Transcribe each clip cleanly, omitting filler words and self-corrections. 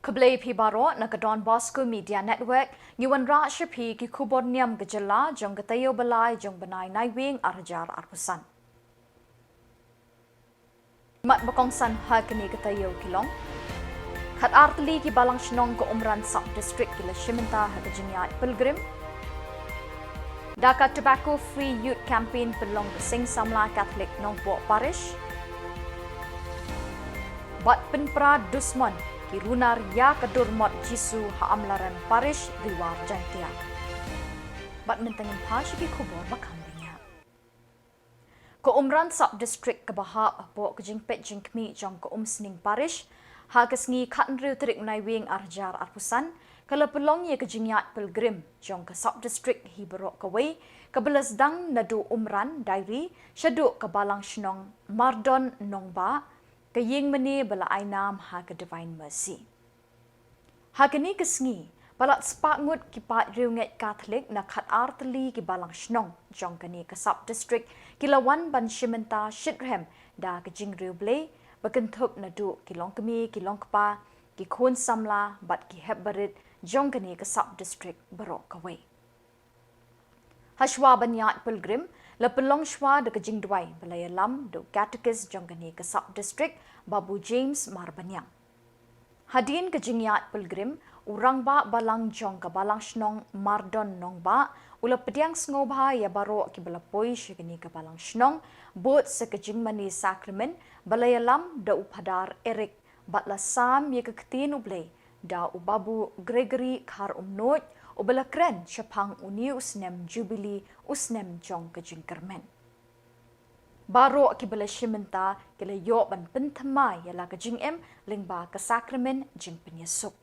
Kablay pi baro na Don Bosco Media Network ngiwan ra shapi ki kubor niam gejala jong gatayo balay jong banay naiwing arjar arpusan. Mat bakongsan hakani gatayo kilong. Khat artli ki balang shnong ko umran sub district kila shiminta hagajinya pilgrim. Dhaka Tobacco Free Youth Campaign belong ke Sing Samla Catholic Nongpo Parish. Bat penpra dusman kirunar ya kedurmot Jisu haamlaran Parish Riwar Jantia. Bat mentengin pasiki kubor makambinya. Ko umran sub district ke bahap bo kejingpet jingkmi jong ko sning Parish hagasngi katnriu terik naiwing arjar arpusan kalau pelong ye kejingyat pilgrim jong ke sub district hi berok kawai kebelas dang nadu umran dairi syaduk ke balang shnong mardon nongba ke ying meni bala ainam ha ke divine mercy. Hagani kesngi balat spagngut ki pat riunget Catholic na khat artli ki balang shnong jong kani ke sub district kilawan ban shimenta shitrem da ke jingriu blay bakentup nadu kilong kemi kilong kpa ki khun samla bat ki hebbarit jong kani ke sub district berok kawai. Hashwa banyat pilgrim la pelong shwa de kejing dwai balaya lam do catechist jong kani ke sub district Babu James Marbanyang. Hadin kejingyat pilgrim urang ba balang jong ke balang shnong mardon nong ba ula pediang sngoba ya baro ki balapoi shikani ke balang shnong bot se kejing mani sakrament balaya lam da upadar Eric batla sam ye keketin ublay da ubabu Gregory khar umnoj ubala kren syapang uni usnem jubilee usnem jong kejing kermen. Baro ki bala shimenta kila yo ban pentamai yala kejing lingba ke sakramen jing penyesuk.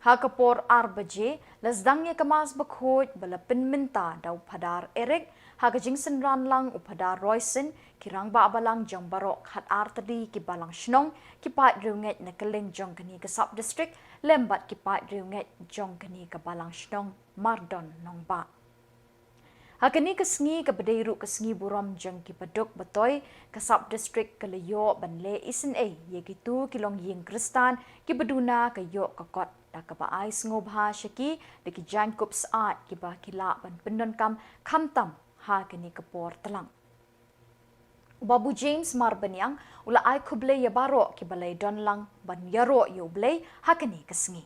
Hakapor arbaje lasdangnya kemas bakhoj bala penminta da upadar Eric hakajing senran lang upadar Royson kirang ba balang jong baro khat artadi ki balang shnong ki pat riunget na keling jong kani ke sub district lembat ki pat riunget jong kani ke balang shnong mardon nongba. Hakani kesngi ke bedairu kesngi buram jong ki paduk betoy ke sub district ke leyo banle isen ye gitu kilong ying kristan ki beduna ke yo kokot da ke baai ngobha syaki de ki jan kups art ki ba kila ban pendon kam kamtam ha kini kepor telang. Babu James Marbanyang ula ai kublay ya baro ki balay don lang ban yaro yo blay ha kini kesngi.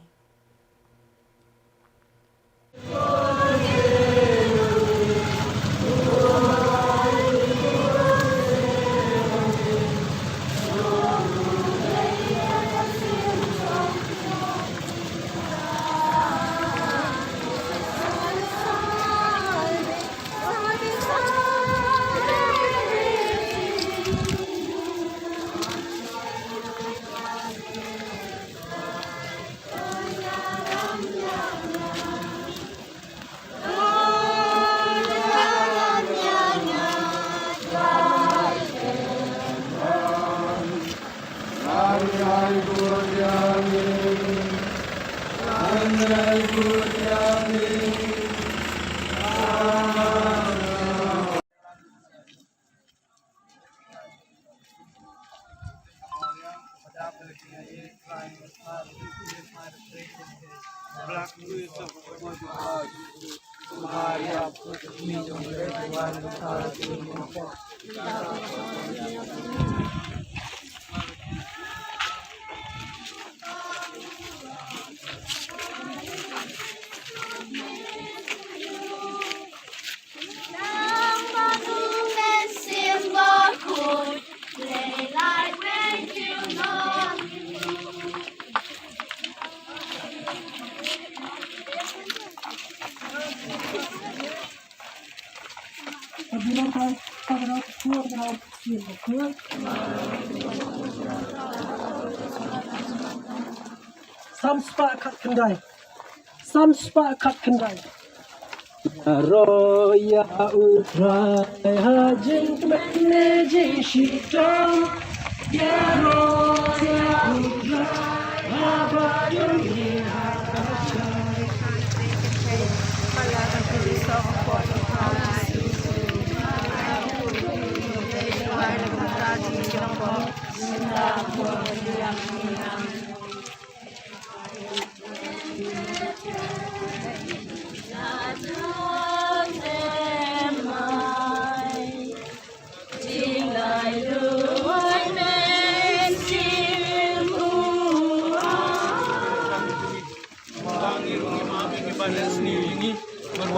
Sam sepakat kendai. Roya utrai hajing menejing syidam. Ya roya utrai abadun hihakacai. Palakan tulisang kuat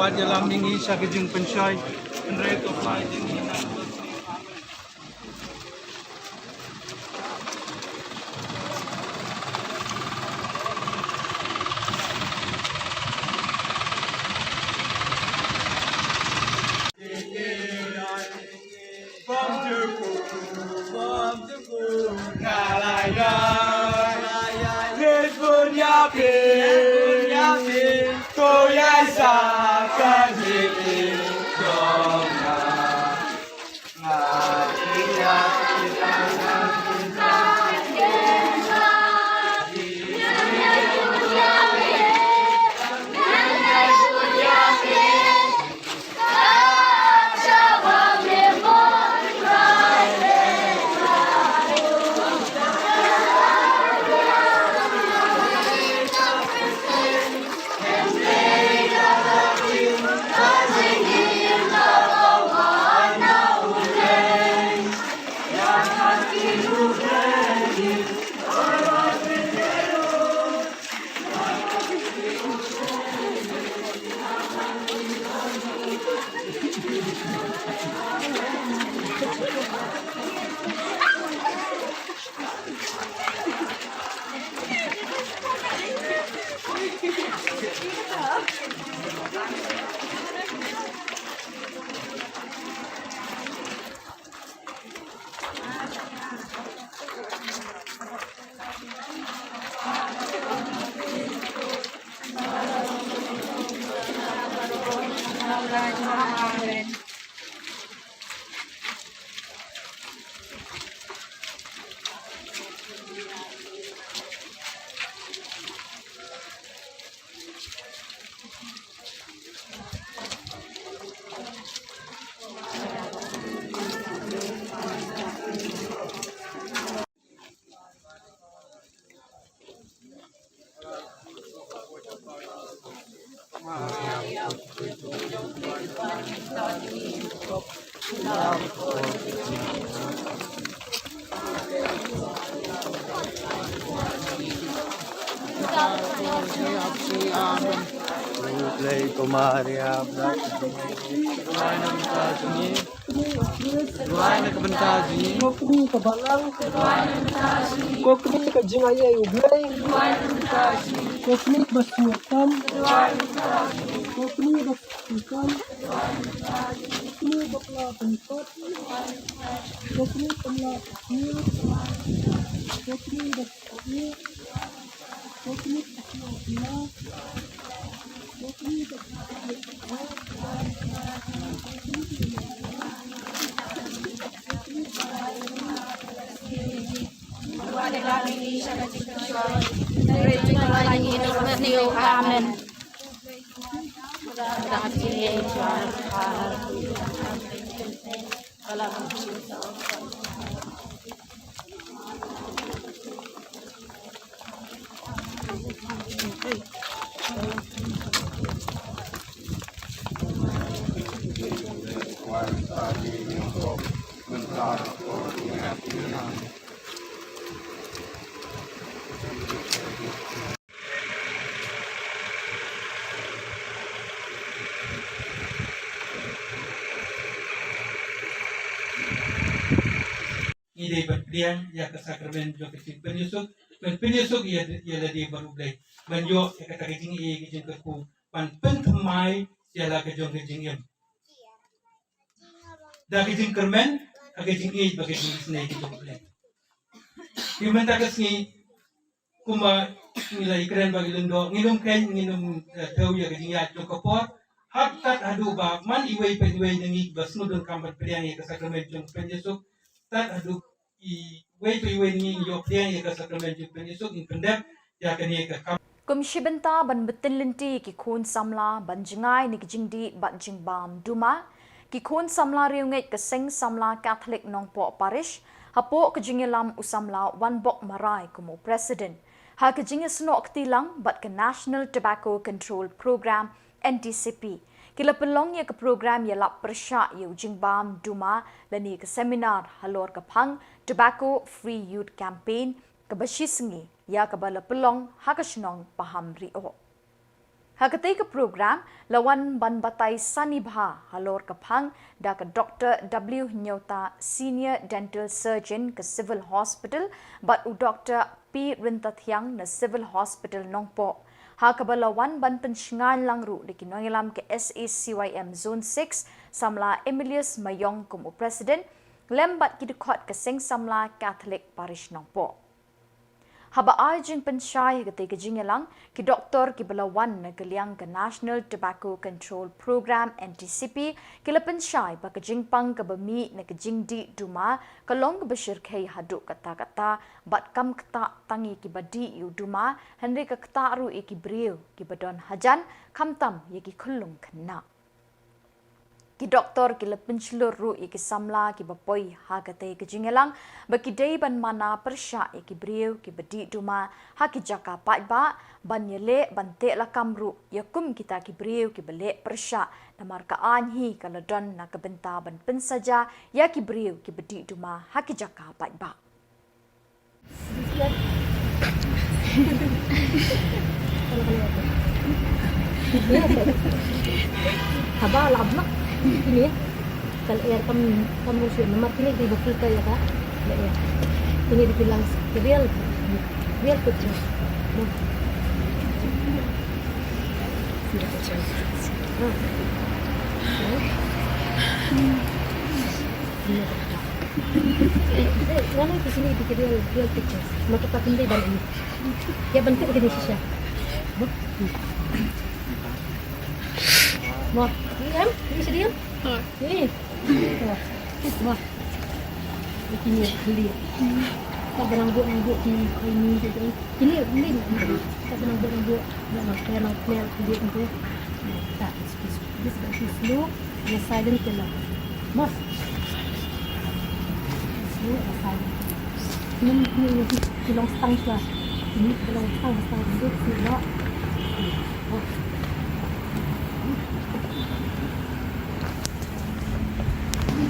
wad dalam mingi sa kajing pensay penreto fly din hina. Play kumaria brak. Duai na kabanta sini. Kokni ka balang. Kokni ka jingaya ublay. Kokni basukan. Kokni basukan. Kokni bakla pentot. Kokni pemla kecil. Kokni bakla. Kokni bakla. Kokni Amen. ide berpilihan ya ke sakramen jo ke penyusuk ya ladi barublay banjo ya kata kejing kejing ke ku pan pentemai ya la kejong kejing yam da kejing kermen kejing bagi kejing snai kejong blay Iman takas ni kuma nilai keren bagi lendo nginum kain nginum tahu ya kejing ya jo kapor hatat adu ba man iway nengi basnudun kambat priang ya ke sakramen jo penyusuk tat adu i way ni yo priang ya ke sakramen jo penyusuk in pendep ya kini ke Komisi benta ban betin lenti ki khun samla ban jingai ni jingdi ban jingbam duma ki khun samla riunget ke seng samla Catholic Nongpo Parish hapo ke jingelam usamla wan bok marai kumu president ha ke jinge snok tilang bat ke National Tobacco Control Program NTCP kila pelong ya ke program ya lap persya yu jingbam duma lani ke seminar halor kapang Tobacco Free Youth Campaign ke bashisengi ya ke bala pelong hakasnong paham rio Hakatai ke program lawan ban batai sanibha halor kepang da ke Dr. W. Nyota Senior Dental Surgeon ke Civil Hospital bat u Dr. P. Rintathyang na Civil Hospital Nongpo. Hakabalawan ban pensngan langru di kinongilam ke SACYM Zone 6 samla Emilius Mayong kum President lembat kidukot ke Seng Samla Catholic Parish Nongpo. Haba arjing pensyai ketika jingelang ki doktor ki belawan negeliang ke National Tobacco Control Program NTCP kila pensyai ba ke jingpang ke bemi na ke jingdi duma kalong ke besyir kei haduk kata-kata bat kam kata tangi ki badi yu duma henry ke kata ru iki briu ki badon hajan kamtam ye ki khulung kena. Ki doktor ki lepin seluruh iki samla ki bapoi hagate ki jingelang baki dei ban mana persya iki briu ki bedi duma ha ki jaka pai ba ban yele ban te la kamru yakum kita ki briu ki bele persya namar ka anhi kala don na ke benta ban pensaja ya ki briu ki bedi duma ha ki jaka pai ba. Haba labnak ini kalau air kamu sih nomor ini di bukit ya kak ini dibilang real picture Mana di sini di real pictures maka tak penting dan ini ya bentuk begini sih Wah, ini sedih? Ini. Wah. Ini clear. Tak berambut di ini gitu. Ini. Tak berambut. Nak clear clear itu. Tak, this is slow and silent killer. Mas. Slow and silent. Ini belong stang lah. Ini belong stang itu tidak. Wah.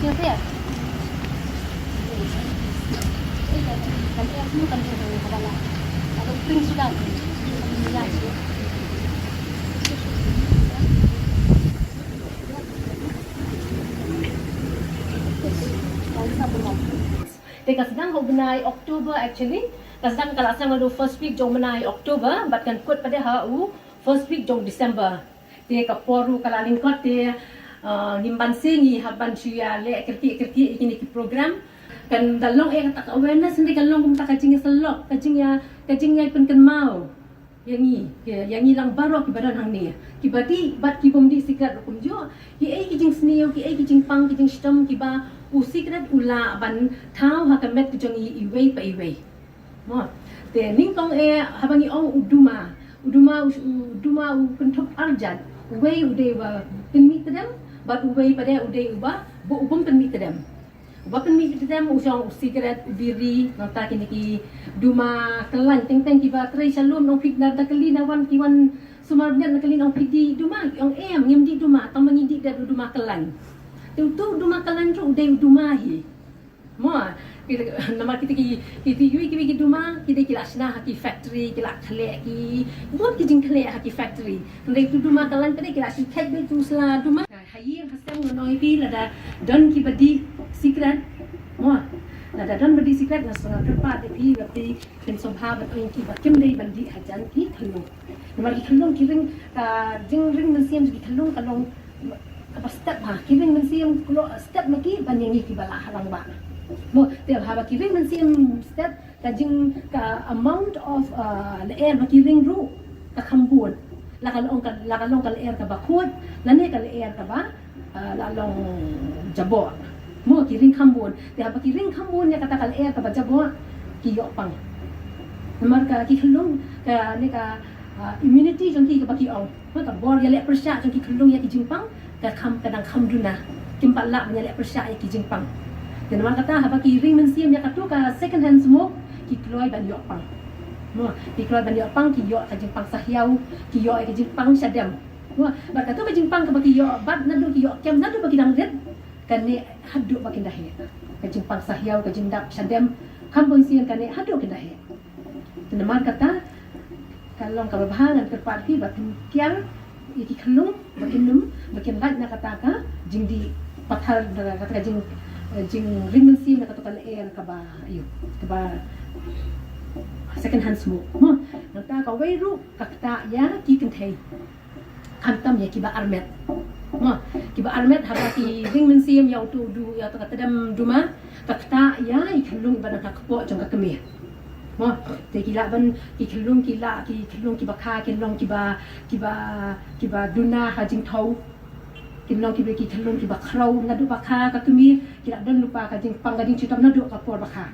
Video ya? Nanti aku kan sudah kepala. Ada print sudah. Ya. Teka sedang mengenai Oktober actually. Sedang kalau sedang lalu first week jom mengenai Oktober, bahkan kuat pada HU first week jom December. Teka poru kalau lingkot dia ngimban singi haban siya le kerti ini program kan dalong tak awareness hindi kalong kung takajing salok kajing pun kan mau yang lang baro kibadan hang ni kibadi bat kibom di sikrat hukum jo kijing sneo kijing pang kijing stem kiba sikrat ula ban tau hakamet kijong iway pa iway mo te ningkong habang iong uduma kuntop arjad way udewa pinmi tedam bat ubai pada udai ubah bu ubum penmi tedam ubah penmi tedam usang sigaret ubiri nota kini ki duma kelan teng kiba trai shalom nong pik dar dakali nawan kiwan sumarnya nakali nong pik di duma yang ngim di duma atau mengidi dar duma kelan tu duma kelan tu udai duma hi mo nama kita ki duma kita kila sna haki factory kila khle ki buat kijing khle haki factory ndai tu duma kalan tadi kila si tek be tu sla duma hayi hasam ngonoi pi lada don ki badi secret mo lada don badi secret na sura terpa de pi bati ken sobha bat oi ki bakim dei bandi hajan ki thalo nama ki thalong ki ring ring mensiam ki thalong kalong apa step ha ki ring mensiam kulo step maki banyangi ki bala halang ba mo tiap haba kiring mensiam step kajing ka amount of the air makiring ru ka kambun lakalong ka air ka bakod lani ka air ka ba lalong jabo mo kiring kambun tiap haba kiring kambun ya kata ka air ka ba jabo kiyo pang namar ka kihlong ka ni ka immunity jong ki ka bakiaw mo ka bor ya le persya jong ki khlong ya ki jingpang ka kadang khamduna kimpala ya le persya ya ki jingpang dan orang kata haba kiring mensiam ya katu ka second hand smoke ki kloy ban yok pang mo ki kloy ban yok pang ki yok ka jingpang sahyau ki yok ka jingpang sadam mo ba katu ka jingpang ka baki yok bat nadu ki yok kem nadu baki dang red kan ni hadu baki dah ka jingpang sahyau ka jingdak sadam kampung sian kan ni hadu ka dah dan orang kata kalong kababahan kerparti bat kiam iki khnung bakin laj na kataka jing di pathal na kataka jing ringmensi na kataka len ka ba second hand smoke nata ka weiru kakta ya ki kenthei kantam ya kiba armet kiba armet haba ki ringmensi ya tu du ya ta tadam duma kakta ya ikhlung bana kakpo jong kakmi te kila ban ikhlung kiba kha kilong kiba duna hajing thau kilong kiba khrau nadu bakha kakmi kila dan lupa kajing panggading citam nadu kapor bakha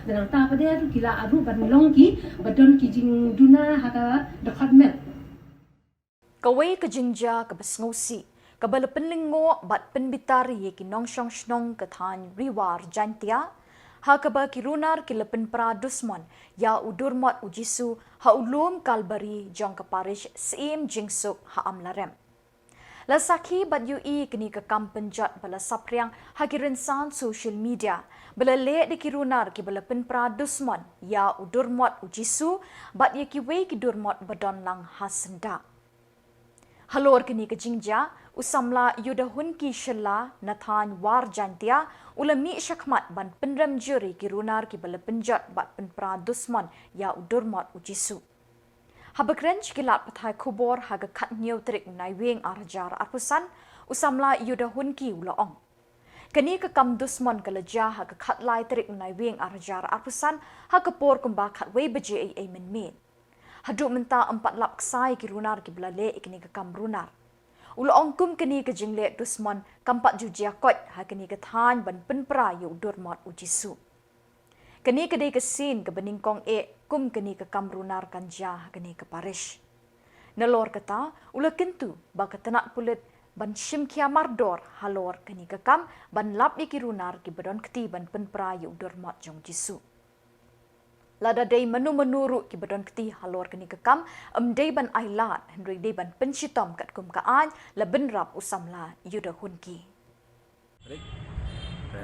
dan ta pada tu kila aru ban long ki badon ki jing duna haka department Kawai ke jingja ke besngosi, ke bala penlingo bat penbitari ye ki nongshong shnong ke than riwar jantia, ha ke ba ki runar ki lepen pra dusman, ya udurmat ujisu ha ulum kalbari jong ke parish seim jingsuk ha amlarem. La sakhi bat UI kini ke kampenjat bala sapriang ha ki rensan social media, bala le de ki runar ki bala pen pra dusman, ya udurmat ujisu bat ye ki wei ki durmat badon lang hasenda. Halor kini ke jingja, usamla yudahun ki shilla nathan war jantia, ulami syakmat ban penrem juri ki runar ki bala penjat bat penpra dusman ya udurmat ujisu. Habakrench kilat pathai kubor haga kat neutrik naiwing arjar arpusan, usamla yudahun ki ulaong. Kini ke kam dusman kalaja haga kat lai trik naiwing arjar arpusan, haga por kumba kat wei beje ay min. Haduk menta 4 lap ksai ki runar ki belale ikini ke kam runar. Ulaong kum kini ke jingle dusman kampat jujia kot ha kini ke than ban penpra yu durmat ujisu. Kini ke dei ke sin ke beningkong kum kini ke kam runar kanja ha kini ke parish. Nelor kata ula kentu baka tenak pulit ban shim kia mardor halor kini ke kam ban lap ki runar ki badon keti ban penpra yu durmat jong jisu. Lada day menu-menurut ki badon keti halor kini kekam dei ban ailat hendri dei ban pensitom kat kum kaan la benrap usamla yuda hunki. Baik.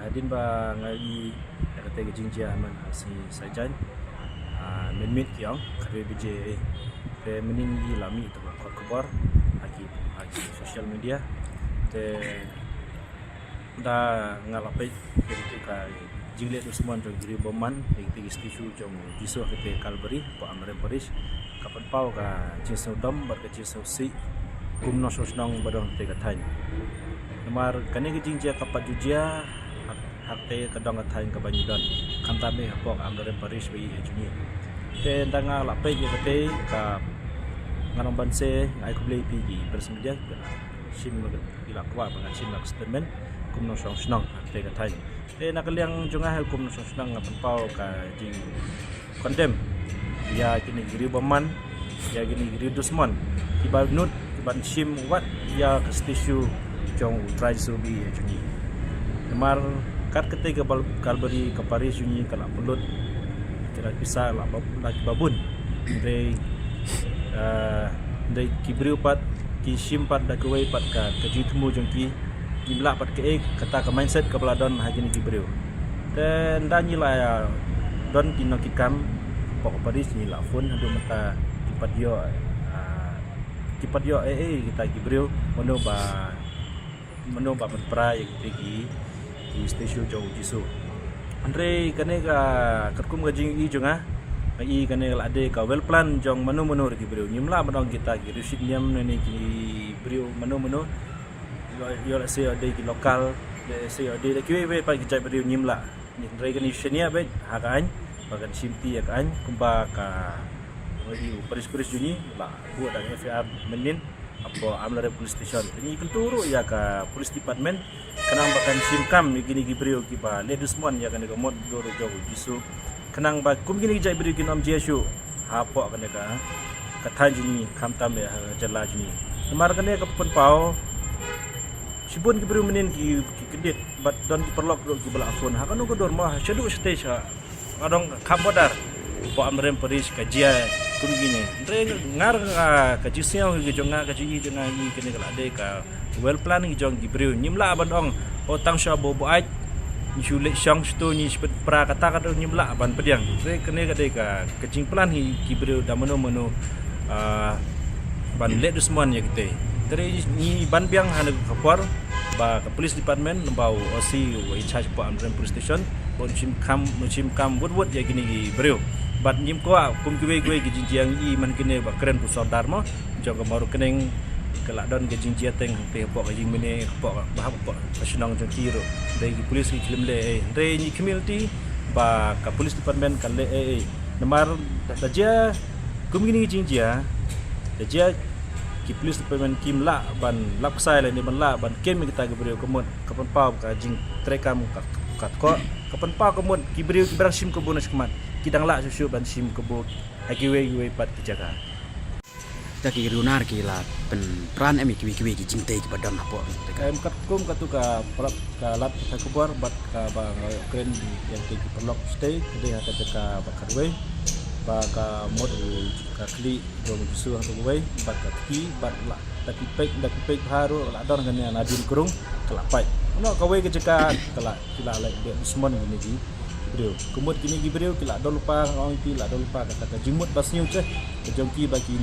Adin ba ngai kata ke jingjia man si sajan. Menmit kiang kare bije te menin di lami tu kor kabar aki social media te da ngalapai itu ka jingle tu semua jong giri boman ikti istisu jong jiso kete kalbari po amre parish kapan pau ka jiso dom bar ka jiso si kumno sosnong badong te katain namar kane ke jingjia kapat jujia hakte kadang katain ka banyudon kantame po amre parish wi juni te ndanga lapai je kete ka nganong banse ai ku blei pigi persmedia sim ila kwa bang sim nak statement kumno sosnong te katain nakaliang junga hukum nasional ngapan pau ka di condemn ya kini giri boman ya kini giri dusman ibal nut iban shim wat ya kestisu jong try to be juni kemar kat ketiga kalbari ke Paris juni kala pelut kira bisa la babun de kibriu pat ki shim pat da kuwai pat ka kejitmu jong ki imla pat ke kata ke mindset ke peladon hagini gibreu dan danila ya don kino kikam pok Paris ni la fun hadu mata kipat yo kita gibreu mono ba pra yang pergi di stasiun jauh jisu andre kane ka kerkum gajing i jonga i kane la ade ka well plan jong manu gibreu nyimla badong kita girusit niam ni gibreu manu yo la se ade ki lokal de se ade de kiwe pa ki jai beriu nyimla ni recognition ya be hakan bagan simti ya kan kumba ka di paris juni la buat dan FR menin apa amla police station ni kenturu ya ka police department kenang bakan simkam gini gibriu ki ba ledusmon ya kan ga mod doro jogo jisu kenang ba kum gini jai beriu ki nom jesu hapo kan ga kathanjini kamtam ya jala jini kemar kan ka penpau sibun ki beri menin ki kedit bat don ki perlok ki bala afun ha kanu ko dor ma shedu stage ha adong kabodar po amrem paris ka jia kun gini re ngar ka jiseo ki jonga ka ji jonga ni kene kala de ka well plan ki jong ki beri nyimla ban ong o tang sha bo bo ai ni shule shang sto ni spet pra kata ka nyimla ban pediang re kene ka de ka kecing plan ki beri da mono ban let dusman ya kita dari ni ban biang hana kapar ba ka police department lembau OC wa in charge pa Amren police station bon chim kam wot ya gini gi brio bat nyim ko kum kiwe gi jinjiang i man kene ba keren pu sodar mo jong maru keneng kelak don ke jinjia teng te pok jing mene pok ba pok nasional jong kiro dari police ki klim le re ni community ba ka police department kan le namar daja kum gini jinjia daja ki police department kim la ban laksai le ni ban la ban kem kita ke brio kemut kapan pau ka jing trekam ka ko kapan pau kemut ki brio ki berang sim ke bonus kemat kidang la susu ban sim ke bo hagiwe pat kijaga taki runar ki la pen peran emi kiwi ki jingte ki badan apa KM Katkum katu ka perap ka lat ka kubur bat ka bang kren yang ki perlok stay kede hata ka bakarwe ba ka mod ka kli do musu hatu we bat ka ki bat la taki pek haru la don kan nadin kurung kala pai no ka we ke jeka kala kila lai de usman ni gi brio kumut kini gi brio kila do lupa orang kila do lupa kata jimut basnyu che jongki bagi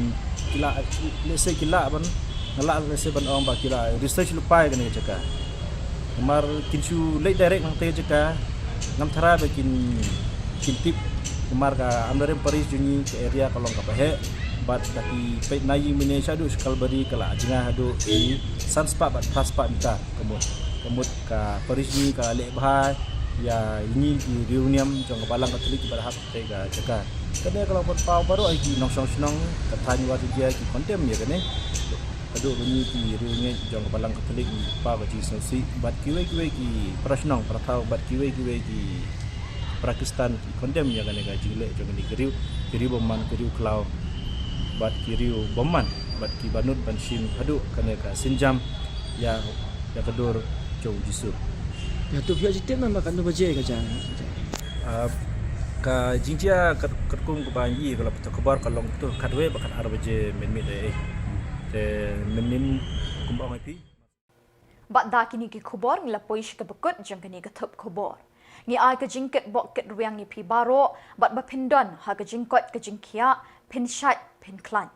kila lese kila ban ngalak lese ban orang ba kila research lupa kan ke jeka mar kinsu late direct nang te jeka ngam thara bakin kintip mar ka amdare paris jungi ke area kalong ka bahe bat taki peit nayi mine shadu sekal bari kala jinga hadu i sanspa bat paspa mita kemut ka paris ni ka le bahai ya ini di reunion jong balang katolik berhak tega jeka kene kalau pau baru ai nong song katanya wa dia ki kontem ya kene adu bunyi di reunion jong balang katolik pa ba ji sosi bat kiwe ki prasnong pratau bat kiwe ki Pakistan ki kontem ya kene ga jile jong ni geriu bomman geriu klau bat geriu bomman bat ki banut banshim adu kene ka sinjam ya kedur jauh jisu ya tu via jitem memang kan baje ka jang ka jingjia katkum ko banji kalau betul kabar kalau tu kadwe bakan arbaje men te menin kumbang ip Bat da kini ki kubor ngila poish ke bekut jang kini ke thup kubor. Ngi ai ke jingket bok ket ruang ni pi baro bat bapindon ha ke jingkot ke jingkia pin shat pin klan.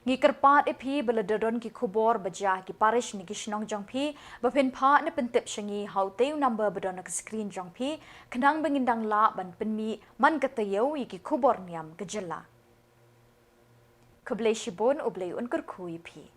Ngi kerpat pi beledodon ki kubor bajah ki parish ni ki shnong jang pi bapin pa ne pentip shangi hau teu number bedon ke screen jang pi kendang bengindang la ban penmi man katayau ki kubor niam ke jela. Keblei shibon oblei un kerkui pi.